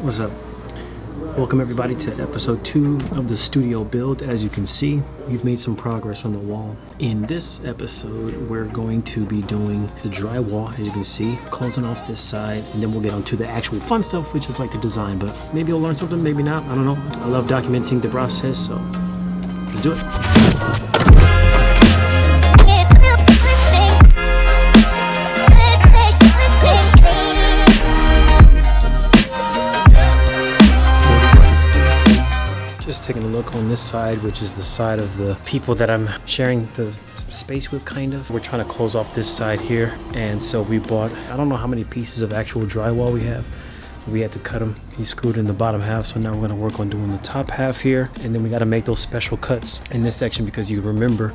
What's up? Welcome everybody to episode 2 of the studio build. As you can see, we've made some progress on the wall. In this episode, we're going to be doing the drywall, as you can see, closing off this side, and then we'll get onto the actual fun stuff, which is like the design, but maybe you'll learn something, maybe not, I don't know. I love documenting the process, so let's do it. Just taking a look on this side, which is the side of the people that I'm sharing the space with, kind of. We're trying to close off this side here, and so we bought, I don't know how many pieces of actual drywall we have. We had to cut them. He screwed in the bottom half, so now we're going to work on doing the top half here, and then we got to make those special cuts in this section because you remember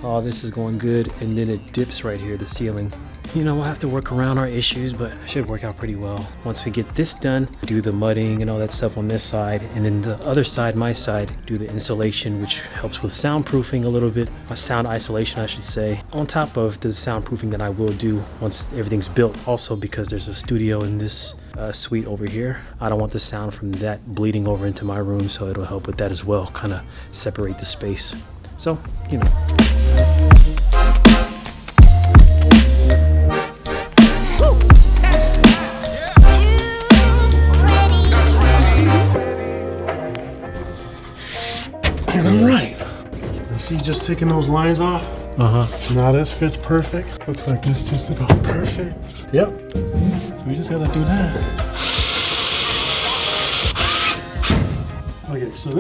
all this is going good, and then it dips right here, the ceiling. You know, we'll have to work around our issues, but it should work out pretty well. Once we get this done, do the mudding and all that stuff on this side, and then the other side, my side, do the insulation, which helps with soundproofing a little bit, sound isolation, I should say, on top of the soundproofing that I will do once everything's built. Also, because there's a studio in this suite over here, I don't want the sound from that bleeding over into my room, so it'll help with that as well, kind of separate the space. So, you know. And I'm right. You see, just taking those lines off. Now this fits perfect. Looks like this just about perfect. Yep. So we just gotta do that. Okay, so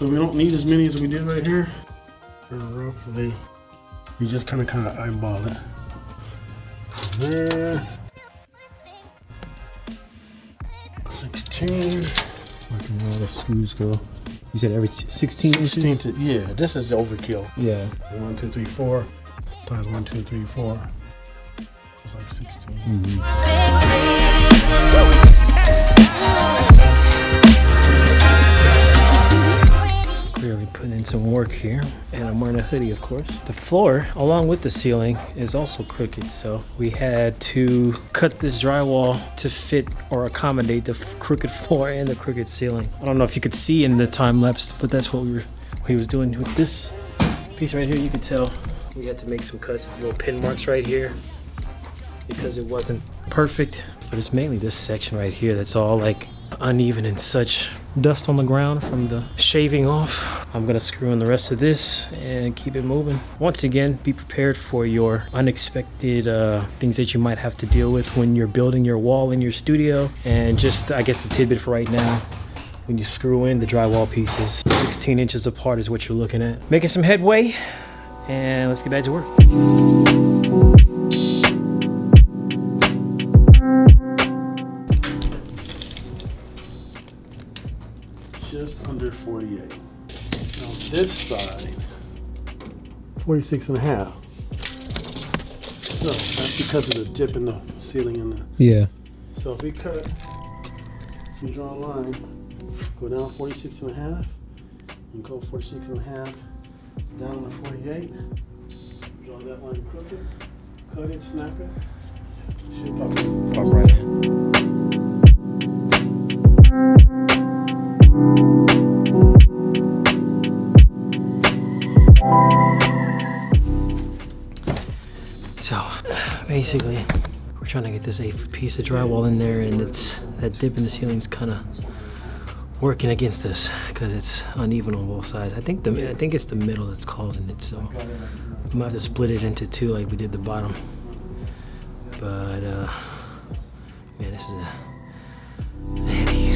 we don't need as many as we did right here. Roughly, we just kind of eyeball it. There. 16. Look at where the screws go. You said every 16 inches? Yeah, this is the overkill. Yeah. 1, 2, 3, 4 times 1, 2, 3, 4. It's like 16. Clearly putting in some work here, and I'm wearing a hoodie, of course. The floor, along with the ceiling, is also crooked, so we had to cut this drywall to fit or accommodate the crooked floor and the crooked ceiling. I don't know if you could see in the time lapse, but that's what he was doing with this piece right here. You could tell we had to make some cuts, little pin marks right here, because it wasn't perfect. But it's mainly this section right here that's all like uneven and such. Dust on the ground from the shaving off. I'm gonna screw in the rest of this and keep it moving. Once again, be prepared for your unexpected things that you might have to deal with when you're building your wall in your studio. And just, I guess the tidbit for right now, when you screw in the drywall pieces, 16 inches apart is what you're looking at. Making some headway, and let's get back to work. Just under 48. Now this side, 46 and a half. So that's because of the dip in the ceiling and the. Yeah. So if we cut, we draw a line, go down 46 and a half, and go 46 and a half, down to 48. Draw that line crooked, cut it, snap it. Should pop right in. So basically, we're trying to get this 8-foot piece of drywall in there, and it's that dip in the ceiling's kind of working against us because it's uneven on both sides. I think it's the middle that's causing it. So we might have to split it into two like we did the bottom. But man, this is a heavy.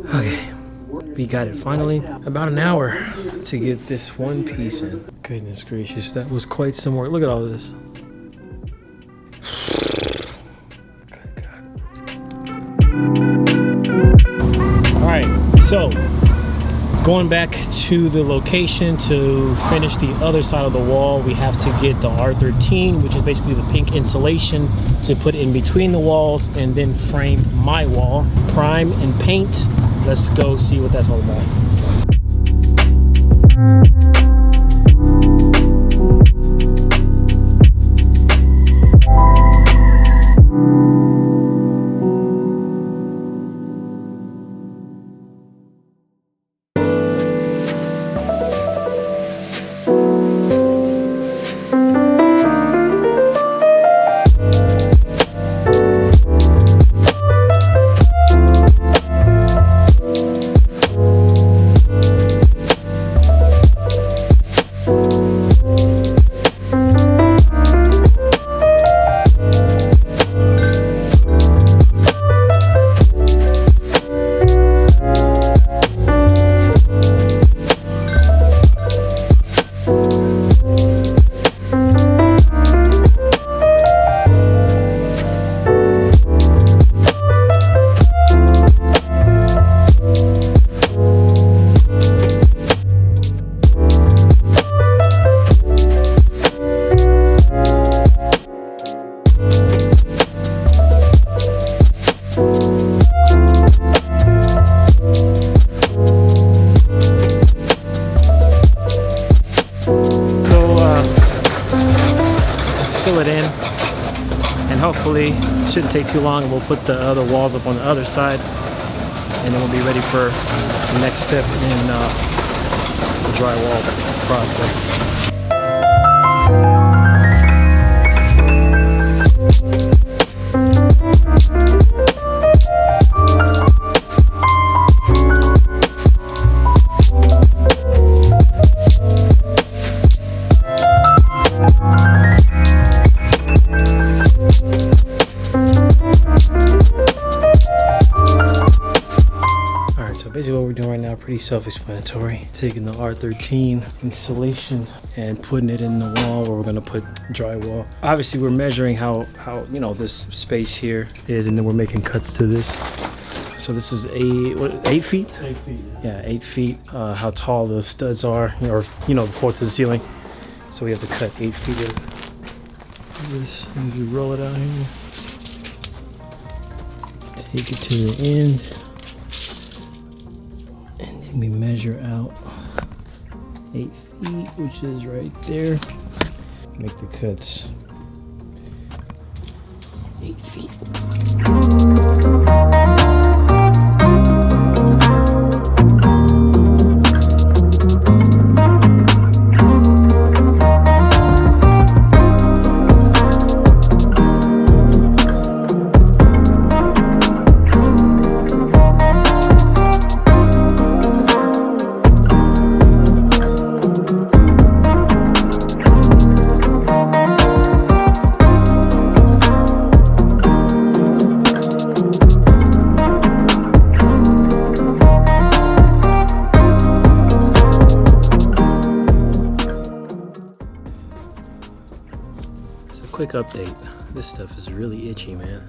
Okay, we got it finally. About an hour to get this one piece in. Goodness gracious, that was quite some work. Look at all this. Good God. All right, so Going back to the location to finish the other side of the wall, we have to get the R13, which is basically the pink insulation, to put in between the walls and then frame my wall. Prime and paint. Let's go see what that's all about. Fill it in, and hopefully shouldn't take too long. We'll put the other walls up on the other side, and then we'll be ready for the next step in the drywall process. Basically what we're doing right now, pretty self-explanatory. Taking the R13 insulation and putting it in the wall where we're gonna put drywall. Obviously we're measuring how you know, this space here is, and then we're making cuts to this. So this is 8 feet? 8 feet. Yeah, 8 feet. How tall the studs are, or you know, the floor to the ceiling. So we have to cut 8 feet of this. And you roll it out here. Take it to the end. We measure out 8 feet, which is right there. Make the cuts 8 feet. Quick update, this stuff is really itchy, man,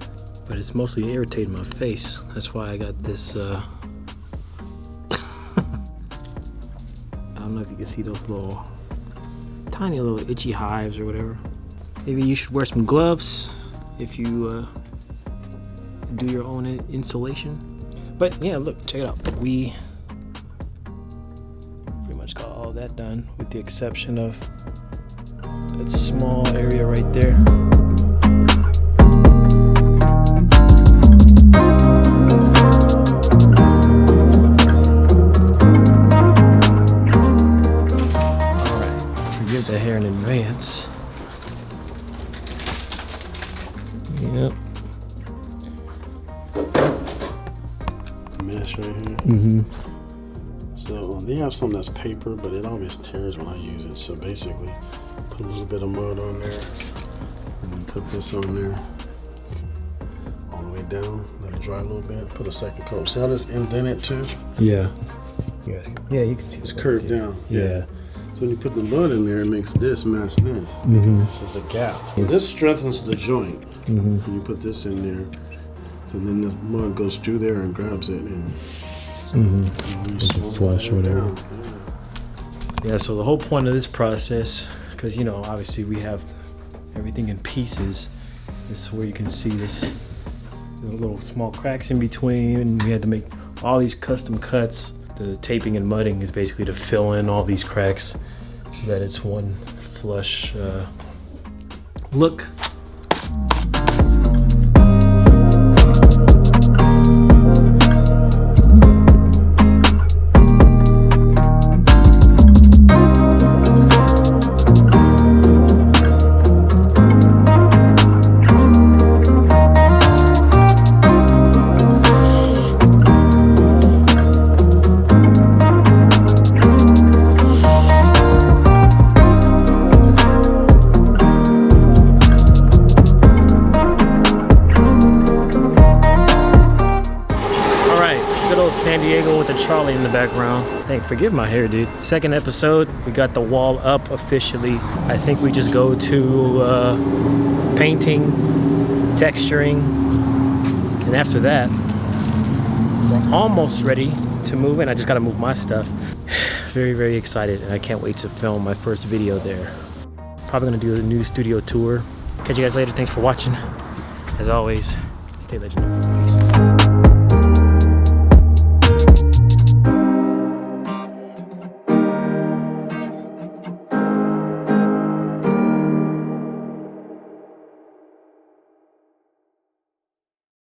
but it's mostly irritating my face. That's why I got this I don't know if you can see those little tiny little itchy hives or whatever. Maybe you should wear some gloves if you do your own insulation. But yeah, look, check it out. We pretty much got all that done with the exception of that small area right there. Alright, forgive the hair in advance. Yep. Mesh right here. Mm-hmm. So they have some that's paper, but it always tears when I use it. So basically, put a little bit of mud on there, and then put this on there, all the way down. Let it dry a little bit. Put a second coat. See how this indented too? Yeah. Yeah, you can see it's curved down. Yeah. So when you put the mud in there, it makes this match this. Mm-hmm. This is the gap. This strengthens the joint. Mm-hmm. And you put this in there, so then the mud goes through there and grabs it and Flush or whatever. Yeah, so the whole point of this process, because you know, obviously we have everything in pieces, this is where you can see this little small cracks in between, and we had to make all these custom cuts. The taping and mudding is basically to fill in all these cracks so that it's one flush look. San Diego with the trolley in the background. Forgive my hair, dude. Second episode, we got the wall up officially. I think we just go to painting, texturing, and after that, we're almost ready to move in. I just gotta move my stuff. Very, very excited, and I can't wait to film my first video there. Probably gonna do a new studio tour. Catch you guys later. Thanks for watching. As always, stay legendary.